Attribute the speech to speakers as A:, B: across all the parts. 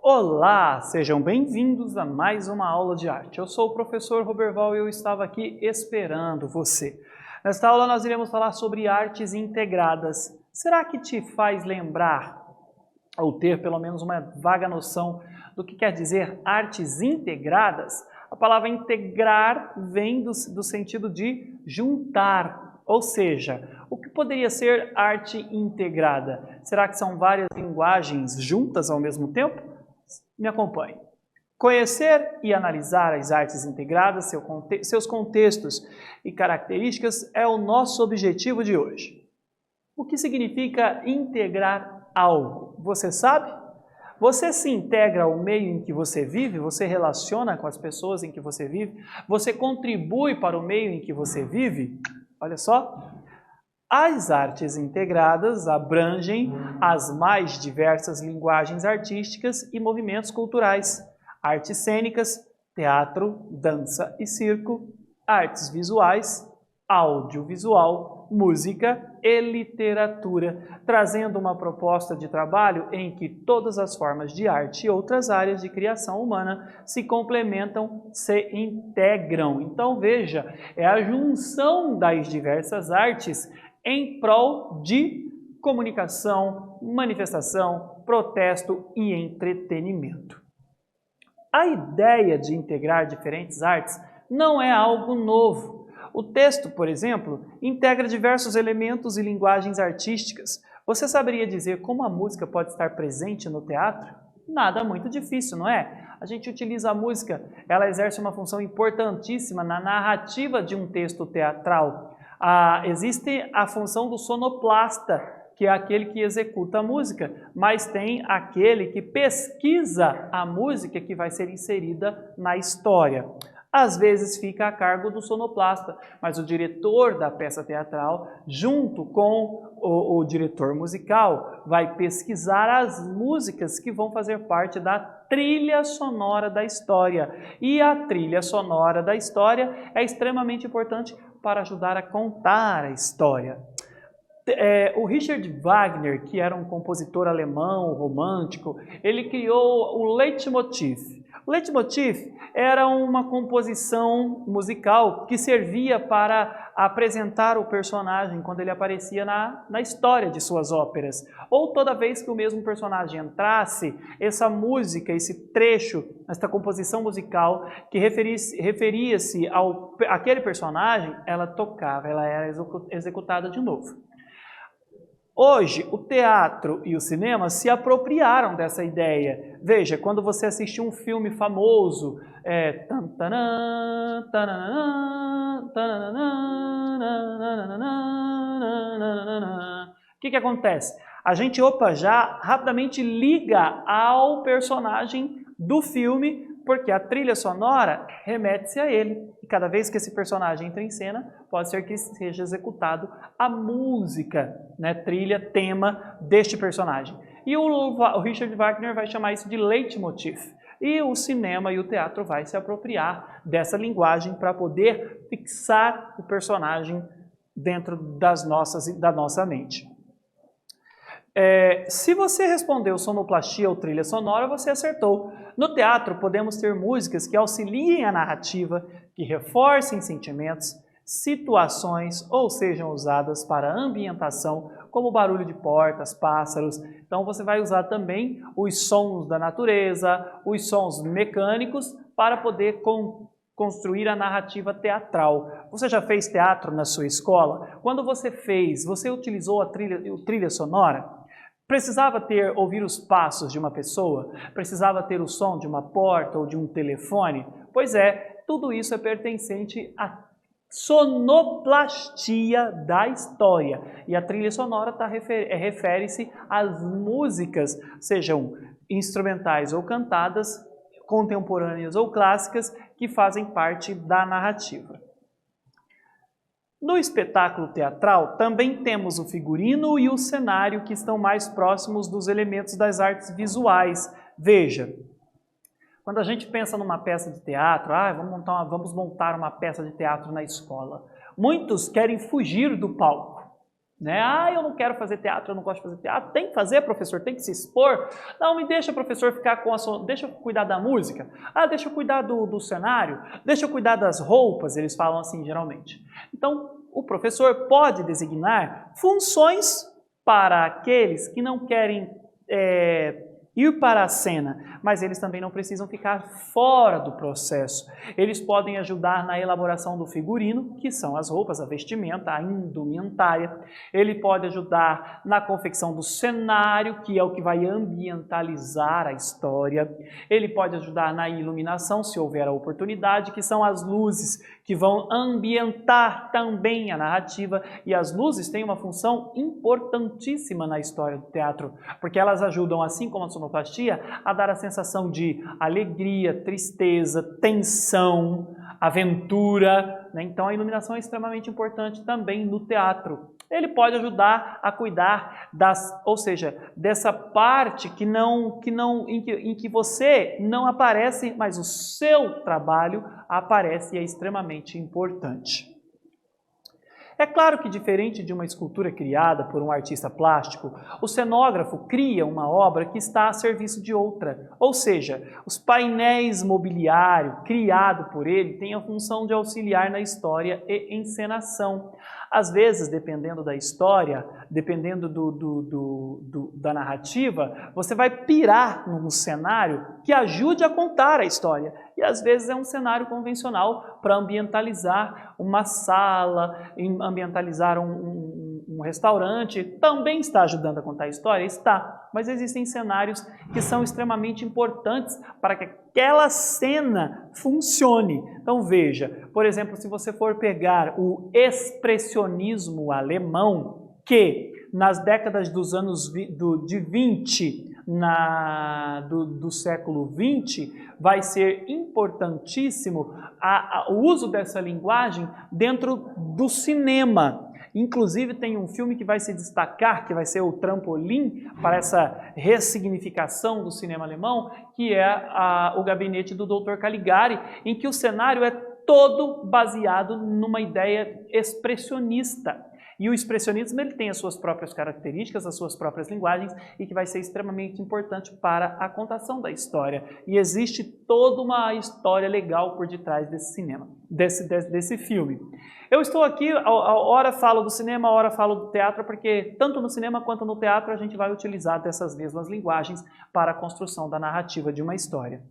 A: Olá, sejam bem-vindos a mais uma aula de arte. Eu sou o professor Roberval e eu estava aqui esperando você. Nesta aula nós iremos falar sobre artes integradas. Será que te faz lembrar, ou ter pelo menos uma vaga noção do que quer dizer artes integradas? A palavra integrar vem do sentido de juntar, ou seja, o que poderia ser arte integrada? Será que são várias linguagens juntas ao mesmo tempo? Me acompanhe. Conhecer e analisar as artes integradas, seus contextos e características é o nosso objetivo de hoje. O que significa integrar algo? Você sabe? Você se integra ao meio em que você vive? Você relaciona com as pessoas em que você vive? Você contribui para o meio em que você vive? Olha só. As artes integradas abrangem as mais diversas linguagens artísticas e movimentos culturais, artes cênicas, teatro, dança e circo, artes visuais, audiovisual, música e literatura, trazendo uma proposta de trabalho em que todas as formas de arte e outras áreas de criação humana se complementam, se integram. Então veja, é a junção das diversas artes em prol de comunicação, manifestação, protesto e entretenimento. A ideia de integrar diferentes artes não é algo novo. O texto, por exemplo, integra diversos elementos e linguagens artísticas. Você saberia dizer como a música pode estar presente no teatro? Nada muito difícil, não é? A gente utiliza a música, ela exerce uma função importantíssima na narrativa de um texto teatral. Existe a função do sonoplasta, que é aquele que executa a música, mas tem aquele que pesquisa a música que vai ser inserida na história. Às vezes fica a cargo do sonoplasta, mas o diretor da peça teatral, junto com o diretor musical, vai pesquisar as músicas que vão fazer parte da trilha sonora da história. E a trilha sonora da história é extremamente importante para ajudar a contar a história. O Richard Wagner, que era um compositor alemão romântico, ele criou o Leitmotiv. O Leitmotiv era uma composição musical que servia para apresentar o personagem quando ele aparecia na história de suas óperas. Ou toda vez que o mesmo personagem entrasse, essa música, esse trecho, esta composição musical que referia-se àquele personagem, ela tocava, ela era executada de novo. Hoje, o teatro e o cinema se apropriaram dessa ideia. Veja, quando você assiste um filme famoso, o que acontece? A gente, já rapidamente liga ao personagem do filme, porque a trilha sonora remete-se a ele. E cada vez que esse personagem entra em cena, pode ser que seja executado a música, né, trilha, tema deste personagem. E o Richard Wagner vai chamar isso de Leitmotiv. E o cinema e o teatro vai se apropriar dessa linguagem para poder fixar o personagem dentro da nossa mente. Se você respondeu sonoplastia ou trilha sonora, você acertou. No teatro, podemos ter músicas que auxiliem a narrativa, que reforcem sentimentos, situações ou sejam usadas para ambientação, como barulho de portas, pássaros. Então você vai usar também os sons da natureza, os sons mecânicos para poder construir a narrativa teatral. Você já fez teatro na sua escola? Quando você fez, você utilizou a trilha sonora? Precisava ouvir os passos de uma pessoa? Precisava ter o som de uma porta ou de um telefone? Pois é, tudo isso é pertencente à sonoplastia da história. E a trilha sonora refere-se às músicas, sejam instrumentais ou cantadas, contemporâneas ou clássicas, que fazem parte da narrativa. No espetáculo teatral, também temos o figurino e o cenário que estão mais próximos dos elementos das artes visuais. Veja, quando a gente pensa numa peça de teatro, vamos montar uma peça de teatro na escola. Muitos querem fugir do palco. Né? Ah, eu não quero fazer teatro, eu não gosto de fazer teatro. Tem que fazer, professor, tem que se expor. Não, me deixa, professor, ficar com a sua... Deixa eu cuidar da música. Ah, deixa eu cuidar do cenário. Deixa eu cuidar das roupas, eles falam assim geralmente. Então, o professor pode designar funções para aqueles que não querem ir para a cena, mas eles também não precisam ficar fora do processo. Eles podem ajudar na elaboração do figurino, que são as roupas, a vestimenta, a indumentária. Ele pode ajudar na confecção do cenário, que é o que vai ambientalizar a história. Ele pode ajudar na iluminação, se houver a oportunidade, que são as luzes que vão ambientar também a narrativa. E as luzes têm uma função importantíssima na história do teatro, porque elas ajudam, assim como a sonoplastia, a dar a sensação de alegria, tristeza, tensão, aventura, né? Então a iluminação é extremamente importante também no teatro. Ele pode ajudar a cuidar ou seja, dessa parte em que você não aparece, mas o seu trabalho aparece e é extremamente importante. É claro que, diferente de uma escultura criada por um artista plástico, o cenógrafo cria uma obra que está a serviço de outra. Ou seja, os painéis mobiliário criado por ele têm a função de auxiliar na história e encenação. Às vezes, dependendo da história, dependendo da narrativa, você vai pirar num cenário que ajude a contar a história. E às vezes é um cenário convencional para ambientalizar uma sala, ambientalizar um restaurante. Também está ajudando a contar a história? Está. Mas existem cenários que são extremamente importantes para que aquela cena funcione. Então veja, por exemplo, se você for pegar o expressionismo alemão, que nas décadas dos anos de 20, do século 20, vai ser importantíssimo o uso dessa linguagem dentro do cinema. Inclusive tem um filme que vai se destacar, que vai ser o trampolim para essa ressignificação do cinema alemão, que é o Gabinete do Dr. Caligari, em que o cenário é todo baseado numa ideia expressionista. E o expressionismo ele tem as suas próprias características, as suas próprias linguagens e que vai ser extremamente importante para a contação da história. E existe toda uma história legal por detrás desse cinema, desse filme. Eu estou aqui, a hora falo do cinema, a hora falo do teatro, porque tanto no cinema quanto no teatro a gente vai utilizar dessas mesmas linguagens para a construção da narrativa de uma história.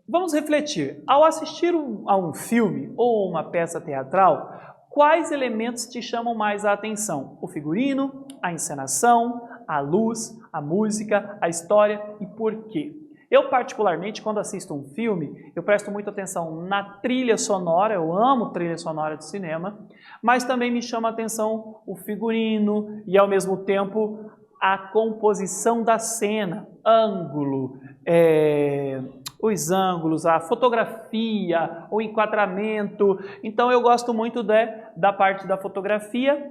A: Vamos refletir. Ao assistir a um filme ou uma peça teatral, quais elementos te chamam mais a atenção? O figurino, a encenação, a luz, a música, a história e por quê? Eu, particularmente, quando assisto um filme, eu presto muita atenção na trilha sonora, eu amo trilha sonora de cinema, mas também me chama a atenção o figurino e, ao mesmo tempo, a composição da cena, ângulo, os ângulos, a fotografia, o enquadramento. Então eu gosto muito da parte da fotografia,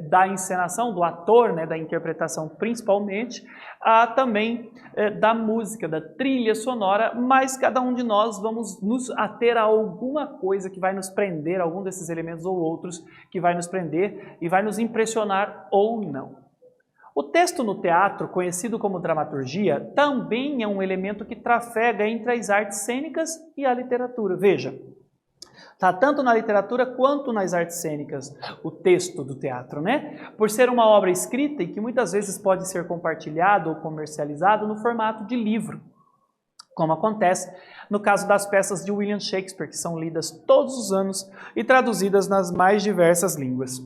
A: da encenação, do ator, né, da interpretação principalmente, também da música, da trilha sonora, mas cada um de nós vamos nos ater a alguma coisa que vai nos prender, algum desses elementos ou outros que vai nos prender e vai nos impressionar ou não. O texto no teatro, conhecido como dramaturgia, também é um elemento que trafega entre as artes cênicas e a literatura. Veja, está tanto na literatura quanto nas artes cênicas, o texto do teatro, né? Por ser uma obra escrita e que muitas vezes pode ser compartilhado ou comercializado no formato de livro, como acontece no caso das peças de William Shakespeare, que são lidas todos os anos e traduzidas nas mais diversas línguas.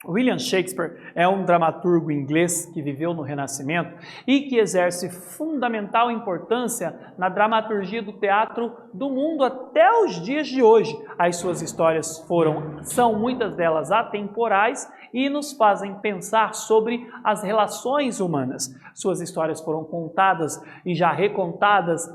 A: William Shakespeare é um dramaturgo inglês que viveu no Renascimento e que exerce fundamental importância na dramaturgia do teatro do mundo até os dias de hoje. As suas histórias são muitas delas atemporais e nos fazem pensar sobre as relações humanas. Suas histórias foram contadas e já recontadas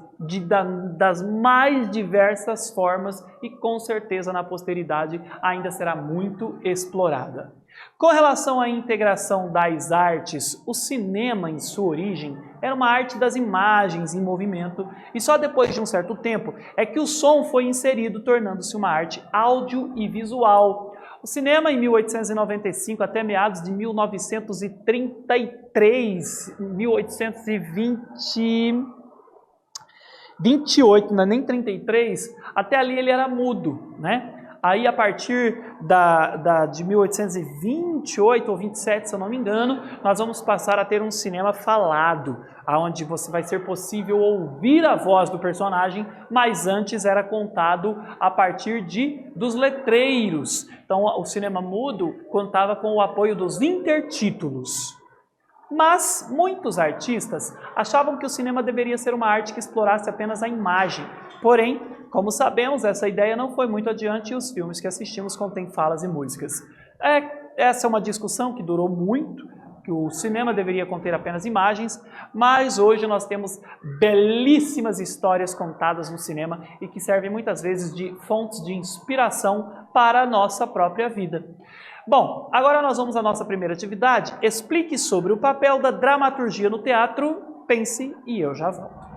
A: das mais diversas formas e com certeza na posteridade ainda será muito explorada. Com relação à integração das artes, o cinema, em sua origem, era uma arte das imagens em movimento e só depois de um certo tempo é que o som foi inserido, tornando-se uma arte áudio e visual. O cinema, em 1895 até meados de 1933, 1828, não é nem 33, até ali ele era mudo, né? Aí, a partir de 1828 ou 27, se eu não me engano, nós vamos passar a ter um cinema falado, onde vai ser possível ouvir a voz do personagem, mas antes era contado a partir dos letreiros. Então, o cinema mudo contava com o apoio dos intertítulos. Mas muitos artistas achavam que o cinema deveria ser uma arte que explorasse apenas a imagem. Porém, como sabemos, essa ideia não foi muito adiante e os filmes que assistimos contêm falas e músicas. Essa é uma discussão que durou muito, que o cinema deveria conter apenas imagens, mas hoje nós temos belíssimas histórias contadas no cinema e que servem muitas vezes de fontes de inspiração para a nossa própria vida. Bom, agora nós vamos à nossa primeira atividade. Explique sobre o papel da dramaturgia no teatro, pense e eu já volto.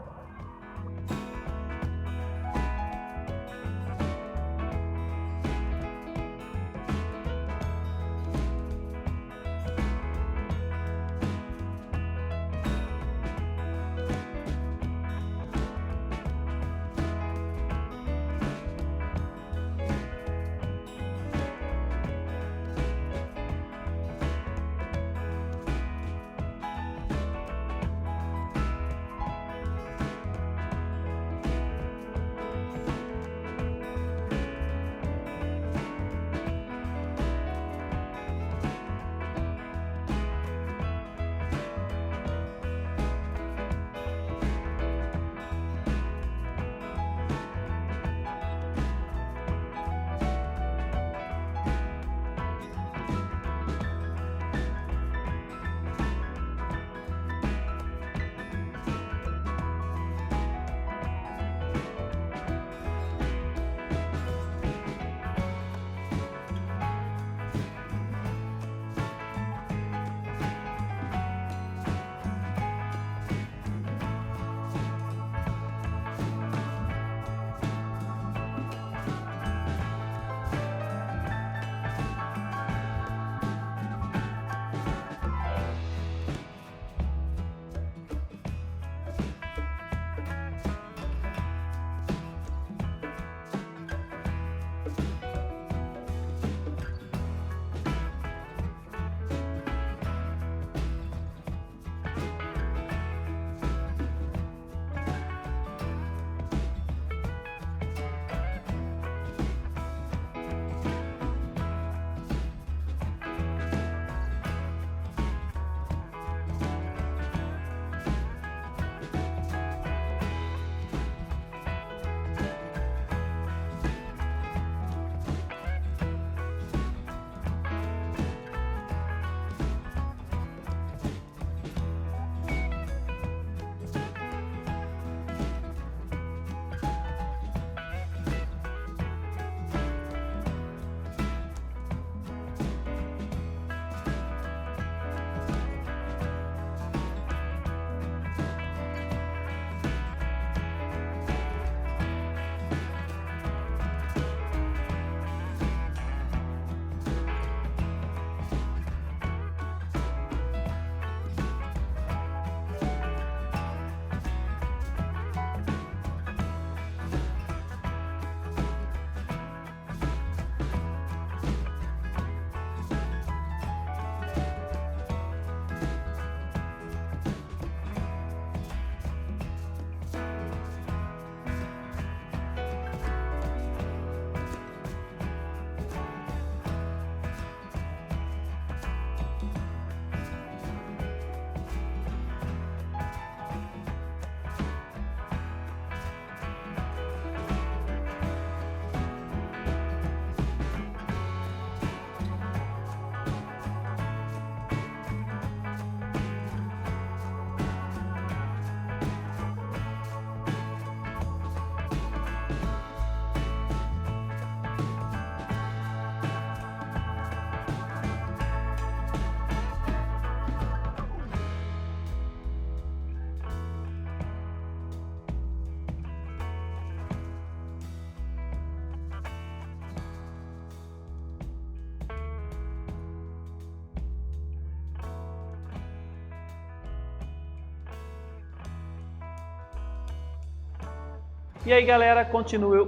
A: E aí, galera,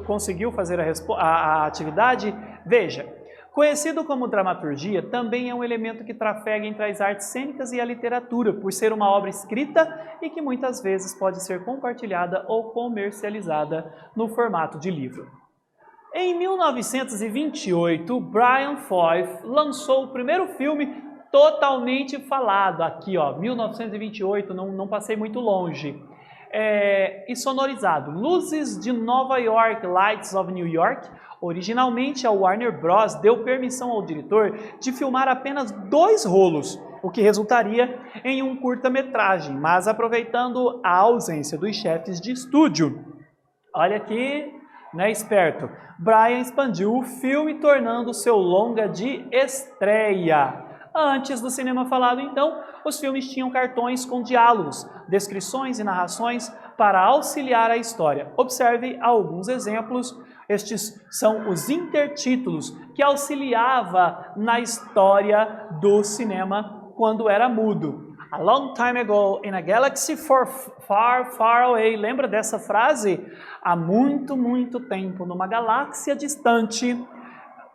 A: conseguiu fazer a atividade? Veja, conhecido como dramaturgia, também é um elemento que trafega entre as artes cênicas e a literatura, por ser uma obra escrita e que muitas vezes pode ser compartilhada ou comercializada no formato de livro. Em 1928, Brian Foy lançou o primeiro filme totalmente falado, aqui ó, 1928, não passei muito longe, e sonorizado, Luzes de Nova York, Lights of New York. Originalmente, a Warner Bros. Deu permissão ao diretor de filmar apenas 2 rolos, o que resultaria em um curta-metragem, mas aproveitando a ausência dos chefes de estúdio. Olha aqui, né, esperto. Brian expandiu o filme, tornando seu longa de estreia. Antes do cinema falado, então, os filmes tinham cartões com diálogos, descrições e narrações para auxiliar a história. Observe alguns exemplos. Estes são os intertítulos, que auxiliava na história do cinema quando era mudo. A long time ago, in a galaxy far, far away. Lembra dessa frase? Há muito, muito tempo, numa galáxia distante.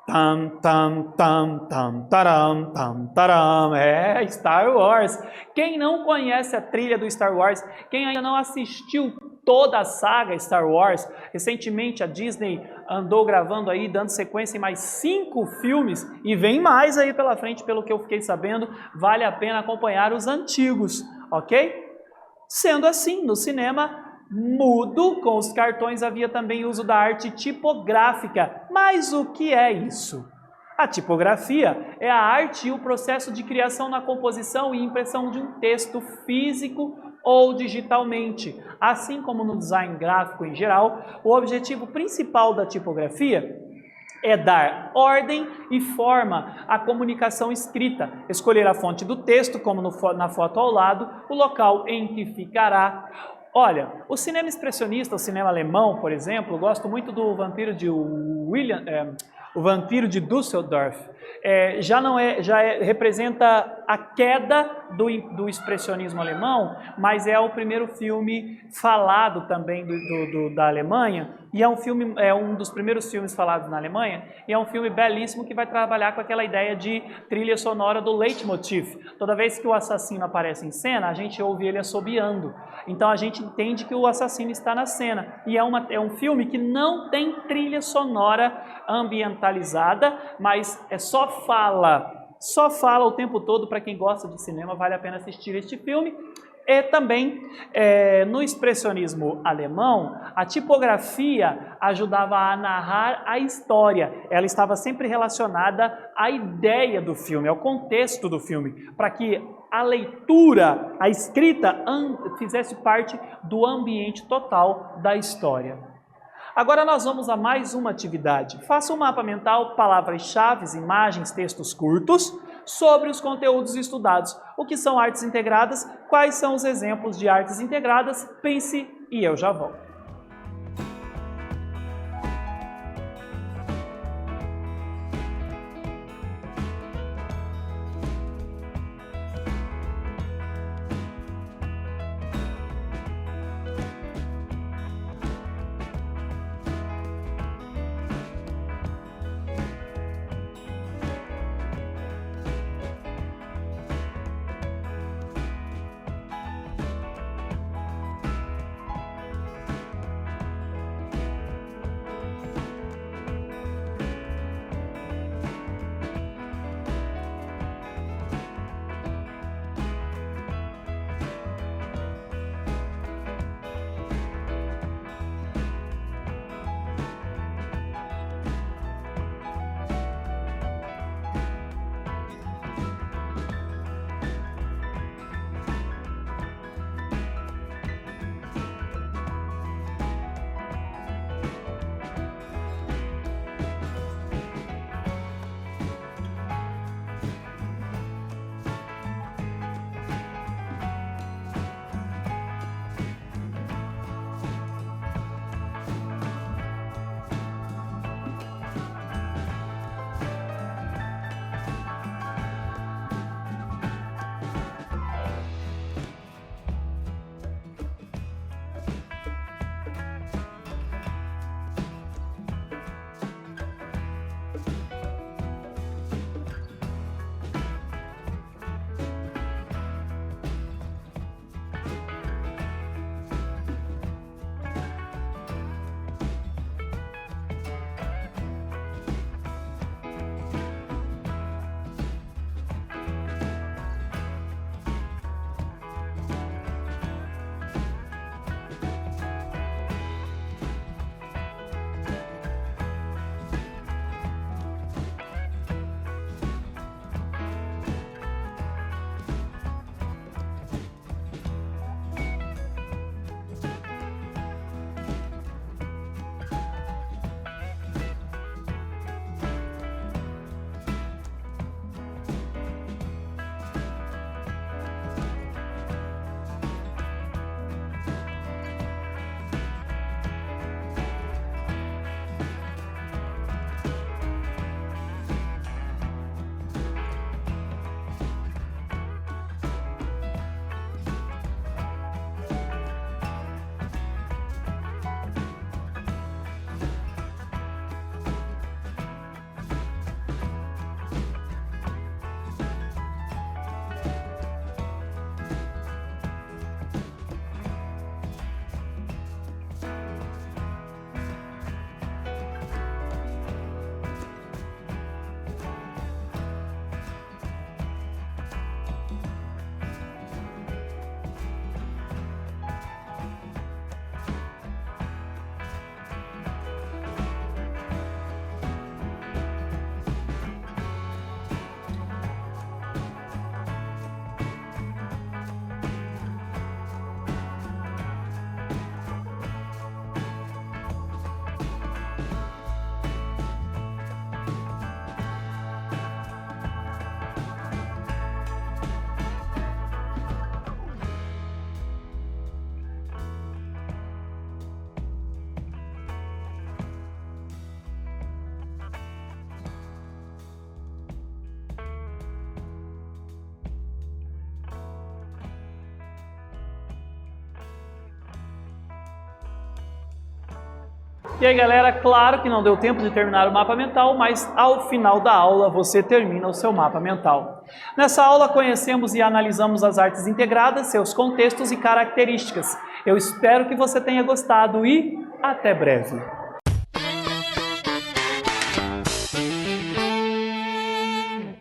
A: Tam, tam, tam, tam, taram, tam, taram. É Star Wars. Quem não conhece a trilha do Star Wars, quem ainda não assistiu toda a saga Star Wars, recentemente a Disney andou gravando aí, dando sequência em mais 5 filmes, e vem mais aí pela frente, pelo que eu fiquei sabendo, vale a pena acompanhar os antigos, ok? Sendo assim, no cinema mudo, com os cartões, havia também uso da arte tipográfica. Mas o que é isso? A tipografia é a arte e o processo de criação na composição e impressão de um texto físico ou digitalmente. Assim como no design gráfico em geral, o objetivo principal da tipografia é dar ordem e forma à comunicação escrita, escolher a fonte do texto, como na foto ao lado, o local em que ficará. Olha, o cinema expressionista, o cinema alemão, por exemplo, eu gosto muito do Vampiro de o Vampiro de Düsseldorf. Representa a queda do expressionismo alemão, mas é o primeiro filme falado também da Alemanha, e é um dos primeiros filmes falados na Alemanha, e é um filme belíssimo que vai trabalhar com aquela ideia de trilha sonora do leitmotiv. Toda vez que o assassino aparece em cena, a gente ouve ele assobiando. Então a gente entende que o assassino está na cena. E é um filme que não tem trilha sonora ambientalizada, mas é só fala o tempo todo. Para quem gosta de cinema, vale a pena assistir este filme. E também, no expressionismo alemão, a tipografia ajudava a narrar a história. Ela estava sempre relacionada à ideia do filme, ao contexto do filme, para que a leitura, a escrita, fizesse parte do ambiente total da história. Agora nós vamos a mais uma atividade. Faça um mapa mental, palavras-chave, imagens, textos curtos, sobre os conteúdos estudados. O que são artes integradas? Quais são os exemplos de artes integradas? Pense e eu já volto. E aí galera, claro que não deu tempo de terminar o mapa mental, mas ao final da aula você termina o seu mapa mental. Nessa aula conhecemos e analisamos as artes integradas, seus contextos e características. Eu espero que você tenha gostado e até breve!